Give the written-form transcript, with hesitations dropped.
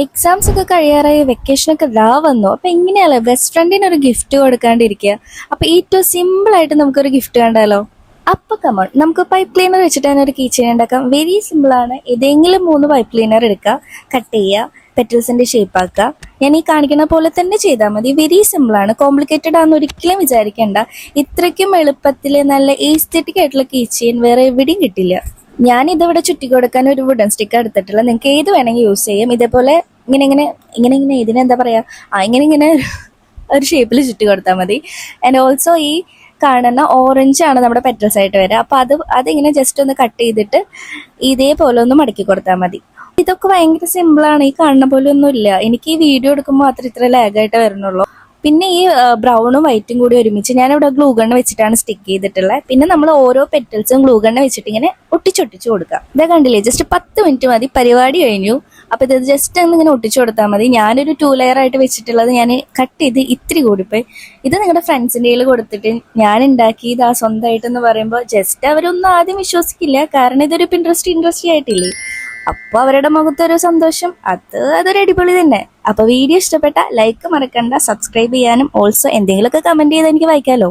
Exams ഒക്കെ കഴിയാറായി വെക്കേഷനൊക്കെ ദാ വന്നു. അപ്പൊ എങ്ങനെയല്ലേ ബെസ്റ്റ് ഫ്രണ്ടിന് ഒരു ഗിഫ്റ്റ് കൊടുക്കാണ്ടിരിക്കുക. അപ്പൊ ഏറ്റവും സിമ്പിൾ ആയിട്ട് നമുക്കൊരു ഗിഫ്റ്റ് കണ്ടാലോ? അപ്പൊ കമോൺ, നമുക്ക് പൈപ്പ് ക്ലീനർ വെച്ചിട്ട് തന്നെ ഒരു കീ ചെയിൻ ഉണ്ടാക്കാം. വെരി സിമ്പിൾ ആണ്. ഏതെങ്കിലും 3 പൈപ്പ് ക്ലീനർ എടുക്കുക, കട്ട് ചെയ്യുക, പെറ്റൽസിന്റെ ഷേപ്പ് ആക്കുക. ഞാൻ ഈ കാണിക്കുന്ന പോലെ തന്നെ ചെയ്താൽ മതി. വെരി സിമ്പിൾ ആണ്, കോംപ്ലിക്കേറ്റഡ് ആണെന്ന് ഒരിക്കലും വിചാരിക്കേണ്ട. ഇത്രയ്ക്കും എളുപ്പത്തിൽ നല്ല എസ്തെറ്റിക് ആയിട്ടുള്ള കീ ചെയിൻ വേറെ എവിടെയും കിട്ടില്ല. ഞാൻ ഇതിവിടെ ചുറ്റി കൊടുക്കാൻ ഒരു വുഡൻ സ്റ്റിക്ക് എടുത്തിട്ടുള്ള, നിങ്ങൾക്ക് ഏത് വേണമെങ്കിൽ യൂസ് ചെയ്യും. ഇതേപോലെ ഇങ്ങനെ ഇങ്ങനെ ഇങ്ങനെ ഇങ്ങനെ ഇതിനെന്താ പറയാ, ഇങ്ങനെ ഇങ്ങനെ ഒരു ഷേപ്പിൽ ചുറ്റി കൊടുത്താൽ മതി. ആൻഡ് ഓൾസോ ഈ കാണുന്ന ഓറഞ്ച് ആണ് നമ്മുടെ പെറ്റൽസ് ആയിട്ട് വരിക. അപ്പൊ അതിങ്ങനെ ജസ്റ്റ് ഒന്ന് കട്ട് ചെയ്തിട്ട് ഇതേപോലെ ഒന്ന് മടക്കി കൊടുത്താൽ മതി. ഇതൊക്കെ ഭയങ്കര സിമ്പിളാണ്. ഈ കാണുന്ന പോലെ ഒന്നും ഇല്ല. എനിക്ക് ഈ വീഡിയോ എടുക്കുമ്പോൾ മാത്രം ഇത്ര ലാഗായിട്ട് വരുന്നുള്ളൂ. പിന്നെ ഈ ബ്രൗണും വൈറ്റും കൂടി ഒരുമിച്ച് ഞാനിവിടെ ഗ്ലൂ ഗണ്ണ് വെച്ചിട്ടാണ് സ്റ്റിക്ക് ചെയ്തിട്ടുള്ളത്. പിന്നെ നമ്മൾ ഓരോ പെറ്റൽസും ഗ്ലൂ ഗണ്ണ് വെച്ചിട്ട് ഇങ്ങനെ ഒട്ടിച്ചൊട്ടിച്ച് കൊടുക്കുക. ഇതാ കണ്ടില്ലേ, ജസ്റ്റ് 10 മിനിറ്റ് മതി, പരിപാടി കഴിഞ്ഞു. അപ്പൊ ഇത് ജസ്റ്റ് ഒന്ന് ഇങ്ങനെ ഒട്ടിച്ചു കൊടുത്താൽ മതി. ഞാനൊരു 2 ലെയർ ആയിട്ട് വെച്ചിട്ടുള്ളത് ഞാൻ കട്ട് ചെയ്ത് ഇത്തിരി കൂടിപ്പോയി. ഇത് നിങ്ങളുടെ ഫ്രണ്ട്സിൻ്റെ കയ്യിൽ കൊടുത്തിട്ട് ഞാൻ ഉണ്ടാക്കിയതാ സ്വന്തമായിട്ടെന്ന് പറയുമ്പോൾ ജസ്റ്റ് അവരൊന്നും ആദ്യം വിശ്വസിക്കില്ല. കാരണം ഇതൊരു ഇൻട്രസ്റ്റ് ആയിട്ടില്ലേ. അപ്പൊ അവരുടെ മുഖത്തൊരു സന്തോഷം, അതൊരു അടിപൊളി തന്നെ. അപ്പൊ വീഡിയോ ഇഷ്ടപ്പെട്ട ലൈക്ക് മറക്കണ്ട, സബ്സ്ക്രൈബ് ചെയ്യാനും ഓൾസോ എന്തെങ്കിലുമൊക്കെ കമന്റ് ചെയ്ത് എനിക്ക് വായിക്കാലോ.